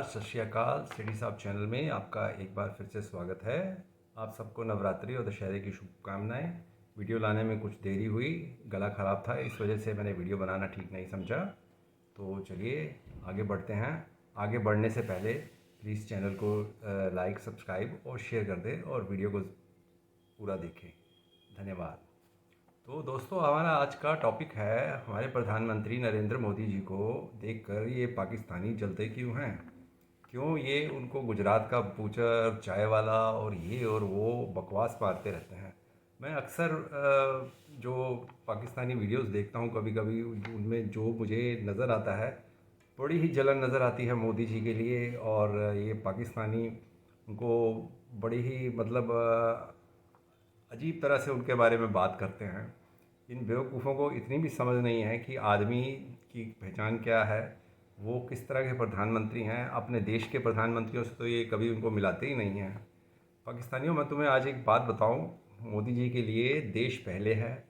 नमस्कार, सत श्री अकाल। सिटी साहब चैनल में आपका एक बार फिर से स्वागत है। आप सबको नवरात्रि और दशहरे की शुभकामनाएं। वीडियो लाने में कुछ देरी हुई, गला ख़राब था, इस वजह से मैंने वीडियो बनाना ठीक नहीं समझा। तो चलिए आगे बढ़ते हैं। आगे बढ़ने से पहले प्लीज़ चैनल को लाइक, सब्सक्राइब और शेयर कर दें और वीडियो को पूरा देखें। धन्यवाद। तो दोस्तों, हमारा आज का टॉपिक है हमारे प्रधानमंत्री नरेंद्र मोदी जी को देखकर ये पाकिस्तानी जलते क्यों हैं। क्यों ये उनको गुजरात का बूचर, चाय वाला और ये और वो बकवास मारते रहते हैं। मैं अक्सर जो पाकिस्तानी वीडियोस देखता हूँ, कभी कभी उनमें जो मुझे नज़र आता है, बड़ी ही जलन नज़र आती है मोदी जी के लिए। और ये पाकिस्तानी उनको बड़ी ही मतलब अजीब तरह से उनके बारे में बात करते हैं। इन बेवकूफ़ों को इतनी भी समझ नहीं है कि आदमी की पहचान क्या है, वो किस तरह के प्रधानमंत्री हैं। अपने देश के प्रधानमंत्रियों से तो ये कभी उनको मिलाते ही नहीं हैं। पाकिस्तानियों, मैं तुम्हें आज एक बात बताऊं, मोदी जी के लिए देश पहले है।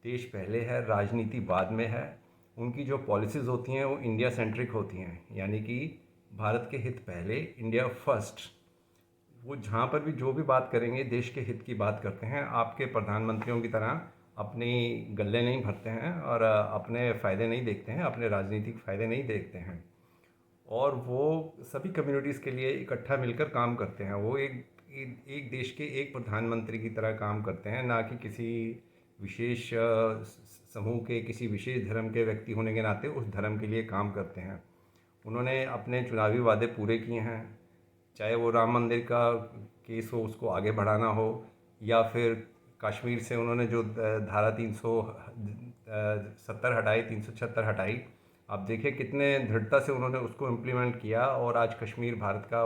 देश पहले है, राजनीति बाद में है। उनकी जो पॉलिसीज़ होती हैं वो इंडिया सेंट्रिक होती हैं, यानी कि भारत के हित पहले, इंडिया फर्स्ट। वो जहाँ पर भी जो भी बात करेंगे देश के हित की बात करते हैं। आपके प्रधानमंत्रियों की तरह अपनी गल्ले नहीं भरते हैं और अपने फ़ायदे नहीं देखते हैं, अपने राजनीतिक फ़ायदे नहीं देखते हैं। और वो सभी कम्युनिटीज़ के लिए इकट्ठा मिलकर काम करते हैं। वो एक देश के एक प्रधानमंत्री की तरह काम करते हैं, ना कि किसी विशेष समूह के, किसी विशेष धर्म के व्यक्ति होने के नाते उस धर्म के लिए काम करते हैं। उन्होंने अपने चुनावी वादे पूरे किए हैं, चाहे वो राम मंदिर का केस हो, उसको आगे बढ़ाना हो, या फिर कश्मीर से उन्होंने जो धारा 370 हटाई, 376 हटाई। आप देखिए कितने दृढ़ता से उन्होंने उसको इम्प्लीमेंट किया और आज कश्मीर भारत का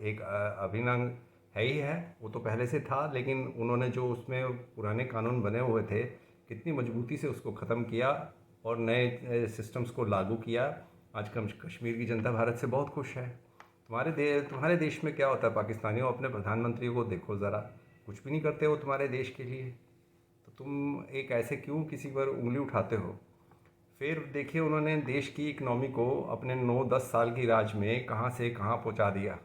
एक अभिन्न अंग है ही है। वो तो पहले से था, लेकिन उन्होंने जो उसमें पुराने कानून बने हुए थे, कितनी मजबूती से उसको ख़त्म किया और नए सिस्टम्स को लागू किया। आज कश्मीर की जनता भारत से बहुत खुश है। तुम्हारे देश में क्या होता है पाकिस्तानियों? अपने प्रधानमंत्री को देखो ज़रा, कुछ भी नहीं करते वो तुम्हारे देश के लिए। तो तुम एक ऐसे क्यों किसी पर उंगली उठाते हो? फिर देखिए उन्होंने देश की इकनॉमी को अपने 9-10 साल की राज में कहाँ से कहाँ पहुँचा दिया।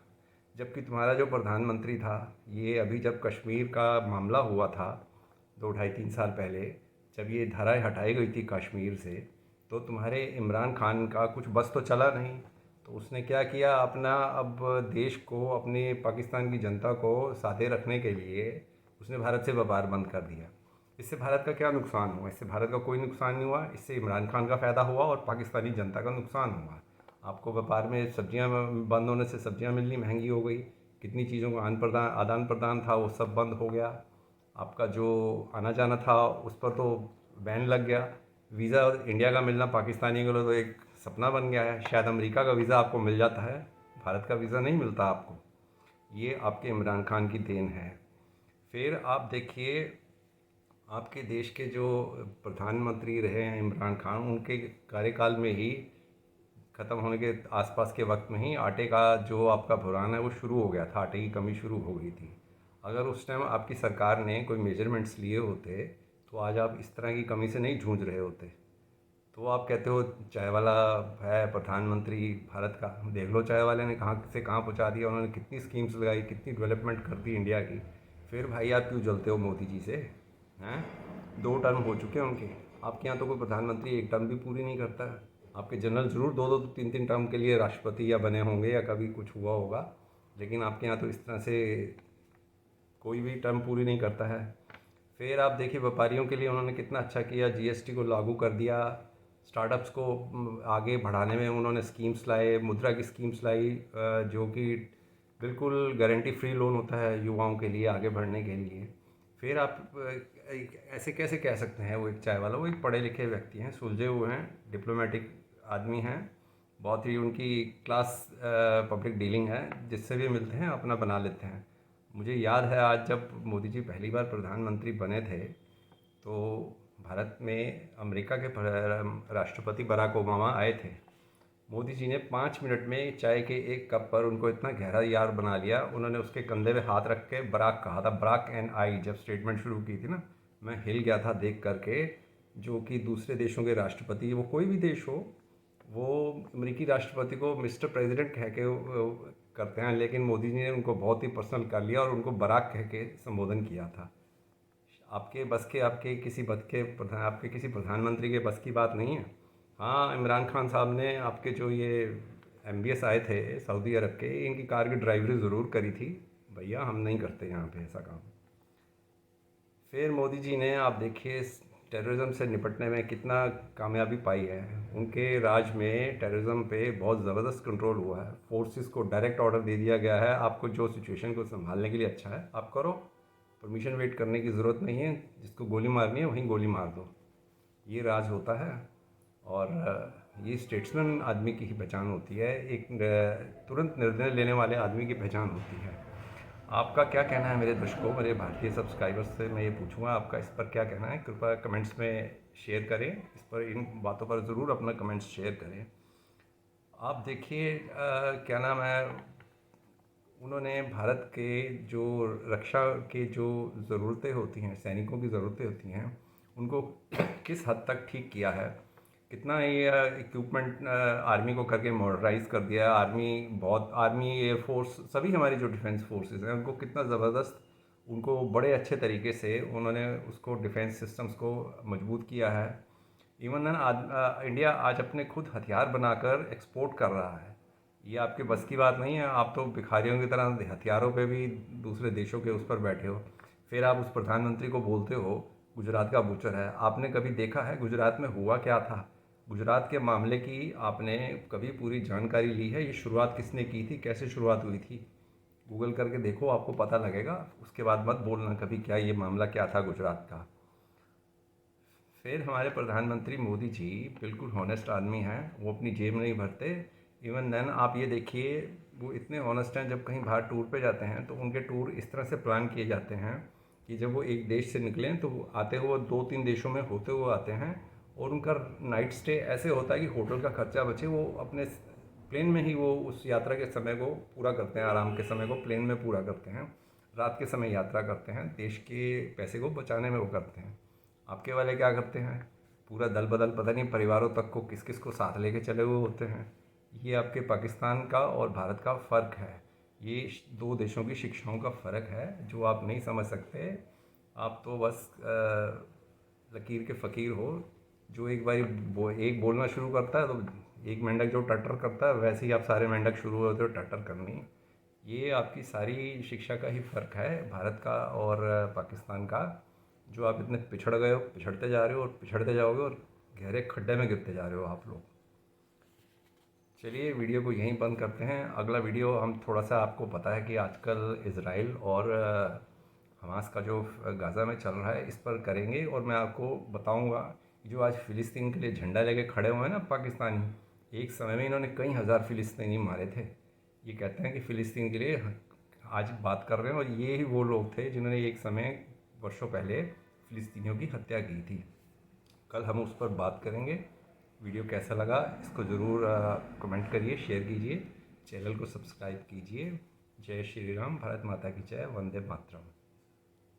जबकि तुम्हारा जो प्रधानमंत्री था, ये अभी जब कश्मीर का मामला हुआ था 2 ढाई 3 साल पहले, जब ये धाराएँ हटाई गई थी कश्मीर से, तो तुम्हारे इमरान खान का कुछ बस तो चला नहीं। तो उसने क्या किया, अपना अब देश को, अपने पाकिस्तान की जनता को साथे रखने के लिए उसने भारत से व्यापार बंद कर दिया। इससे भारत का क्या नुकसान हुआ? इससे भारत का कोई नुकसान नहीं हुआ। इससे इमरान खान का फ़ायदा हुआ और पाकिस्तानी जनता का नुकसान हुआ। आपको व्यापार में सब्जियां बंद होने से सब्जियां मिलनी महंगी हो गई। कितनी चीज़ों का आदान प्रदान था वो सब बंद हो गया। आपका जो आना जाना था उस पर तो बैन लग गया। वीज़ा इंडिया का मिलना पाकिस्तानी के लिए तो एक सपना बन गया है। शायद अमेरिका का वीज़ा आपको मिल जाता है, भारत का वीज़ा नहीं मिलता आपको। ये आपके इमरान खान की देन है। फिर आप देखिए, आपके देश के जो प्रधानमंत्री रहे हैं इमरान खान, उनके कार्यकाल में ही, ख़त्म होने के आसपास के वक्त में ही, आटे का जो आपका बुरान है वो शुरू हो गया था। आटे की कमी शुरू हो गई थी। अगर उस टाइम आपकी सरकार ने कोई मेजरमेंट्स लिए होते तो आज आप इस तरह की कमी से नहीं जूझ रहे होते। तो आप कहते हो चाय वाला है प्रधानमंत्री भारत का। देख लो चाय वाले ने कहाँ से कहाँ पहुँचा दिया। उन्होंने कितनी स्कीम्स लगाई, कितनी डेवलपमेंट कर दी इंडिया की। फिर भाई आप क्यों जलते हो मोदी जी से? हैं, 2 टर्म हो चुके हैं उनके। आपके यहाँ तो कोई प्रधानमंत्री एक टर्म भी पूरी नहीं करता है। आपके जनरल ज़रूर 2-2 3-3 टर्म के लिए राष्ट्रपति या बने होंगे या कभी कुछ हुआ होगा, लेकिन आपके यहाँ तो इस तरह से कोई भी टर्म पूरी नहीं करता है। फिर आप देखिए व्यापारियों के लिए उन्होंने कितना अच्छा किया, जीएसटी को लागू कर दिया। स्टार्टअप्स को आगे बढ़ाने में उन्होंने स्कीम्स लाए, मुद्रा की स्कीम्स लाई, जो कि बिल्कुल गारंटी फ्री लोन होता है युवाओं के लिए आगे बढ़ने के लिए। फिर आप ऐसे कैसे कह सकते हैं वो एक चाय वाला? वो एक पढ़े लिखे व्यक्ति हैं, सुलझे हुए हैं, डिप्लोमेटिक आदमी हैं, बहुत ही उनकी क्लास पब्लिक डीलिंग है, जिससे भी मिलते हैं अपना बना लेते हैं। मुझे याद है आज जब मोदी जी पहली बार प्रधानमंत्री बने थे, तो भारत में अमेरिका के राष्ट्रपति बराक ओबामा आए थे। मोदी जी ने 5 मिनट में चाय के एक कप पर उनको इतना गहरा यार बना लिया। उन्होंने उसके कंधे पे हाथ रख के बराक कहा था, बराक एंड आई, जब स्टेटमेंट शुरू की थी ना, मैं हिल गया था देख करके। जो कि दूसरे देशों के राष्ट्रपति, वो कोई भी देश हो, वो अमेरिकी राष्ट्रपति को मिस्टर प्रेसिडेंट कह के करते हैं, लेकिन मोदी जी ने उनको बहुत ही पर्सनल कर लिया और उनको बराक कह के संबोधन किया था। आपके बस के आपके किसी प्रधानमंत्री के बस की बात नहीं है। हाँ, इमरान खान साहब ने आपके जो ये एमबीएस आए थे सऊदी अरब के, इनकी कार की ड्राइवरी ज़रूर करी थी। भैया हम नहीं करते यहाँ पे ऐसा काम। फिर मोदी जी ने आप देखिए टेररिज्म से निपटने में कितना कामयाबी पाई है। उनके राज में टेररिज्म पे बहुत ज़बरदस्त कंट्रोल हुआ है। फोर्सेस को डायरेक्ट ऑर्डर दे दिया गया है, आपको जो सिचुएशन को संभालने के लिए अच्छा है आप करो, परमिशन वेट करने की ज़रूरत नहीं है, जिसको गोली मारनी है वहीं गोली मार दो। ये राज होता है। और ये स्टेट्समैन आदमी की ही पहचान होती है, एक तुरंत निर्णय लेने वाले आदमी की पहचान होती है। आपका क्या कहना है मेरे दर्शकों, मेरे भारतीय सब्सक्राइबर्स से मैं ये पूछूंगा, आपका इस पर क्या कहना है? कृपया कमेंट्स में शेयर करें, इस पर इन बातों पर ज़रूर अपना कमेंट्स शेयर करें। आप देखिए क्या नाम है, उन्होंने भारत के जो रक्षा के जो ज़रूरतें होती हैं, सैनिकों की ज़रूरतें होती हैं, उनको किस हद तक ठीक किया है। कितना ये इक्विपमेंट आर्मी को करके मॉडर्नाइज कर दिया है। आर्मी एयरफोर्स सभी हमारी जो डिफेंस फोर्सेस हैं उनको कितना ज़बरदस्त, उनको बड़े अच्छे तरीके से उन्होंने उसको डिफेंस सिस्टम्स को मजबूत किया है। इवन इंडिया आज अपने खुद हथियार बनाकर एक्सपोर्ट कर रहा है। ये आपके बस की बात नहीं है। आप तो भिखारियों की तरह हथियारों पे भी दूसरे देशों के उस पर बैठे हो। फिर आप उस प्रधानमंत्री को बोलते हो गुजरात का बूचर है। आपने कभी देखा है गुजरात में हुआ क्या था? गुजरात के मामले की आपने कभी पूरी जानकारी ली है? ये शुरुआत किसने की थी, कैसे शुरुआत हुई थी? गूगल करके देखो, आपको पता लगेगा। उसके बाद मत बोलना कभी क्या ये मामला क्या था गुजरात का। फिर हमारे प्रधानमंत्री मोदी जी बिल्कुल हॉनेस्ट आदमी हैं, वो अपनी जेब नहीं भरते। इवन देन आप ये देखिए, वो इतने ऑनेस्ट हैं, जब कहीं बाहर टूर पे जाते हैं तो उनके टूर इस तरह से प्लान किए जाते हैं कि जब वो एक देश से निकलें तो वो आते हुए 2-3 देशों में होते हुए आते हैं। और उनका नाइट स्टे ऐसे होता है कि होटल का खर्चा बचे, वो अपने प्लेन में ही वो उस यात्रा के समय को पूरा करते हैं, आराम के समय को प्लेन में पूरा करते हैं। रात के समय यात्रा करते हैं, देश के पैसे को बचाने में वो करते हैं। आपके वाले क्या करते हैं? पूरा दल बदल पता नहीं परिवारों तक को किस किस को साथ लेके चले हुए होते हैं। ये आपके पाकिस्तान का और भारत का फ़र्क है। ये दो देशों की शिक्षाओं का फ़र्क है जो आप नहीं समझ सकते। आप तो बस लकीर के फ़कीर हो। जो एक बारी एक बोलना शुरू करता है तो एक मेंढक जो टटर करता है, वैसे ही आप सारे मेंढक शुरू होते हो टटर करनी। ये आपकी सारी शिक्षा का ही फ़र्क है, भारत का और पाकिस्तान का। जो आप इतने पिछड़ गए हो, पिछड़ते जा रहे हो और पिछड़ते जाओगे और गहरे खड्डे में गिरते जा रहे हो आप लोग। चलिए वीडियो को यहीं बंद करते हैं। अगला वीडियो हम थोड़ा सा, आपको पता है कि आजकल इज़राइल और हमास का जो गाज़ा में चल रहा है इस पर करेंगे। और मैं आपको बताऊंगा जो आज फ़िलिस्तीन के लिए झंडा लेके खड़े हुए हैं ना पाकिस्तानी, एक समय में इन्होंने कई हज़ार फ़िलिस्तीनी मारे थे। ये कहते हैं कि फ़िलिस्तीन के लिए आज बात कर रहे हैं, और ये ही वो लोग थे जिन्होंने एक समय वर्षों पहले फ़िलिस्तीनियों की हत्या की थी। कल हम उस पर बात करेंगे। वीडियो कैसा लगा इसको ज़रूर कमेंट करिए, शेयर कीजिए, चैनल को सब्सक्राइब कीजिए। जय श्री राम, भारत माता की जय, वंदे मातरम।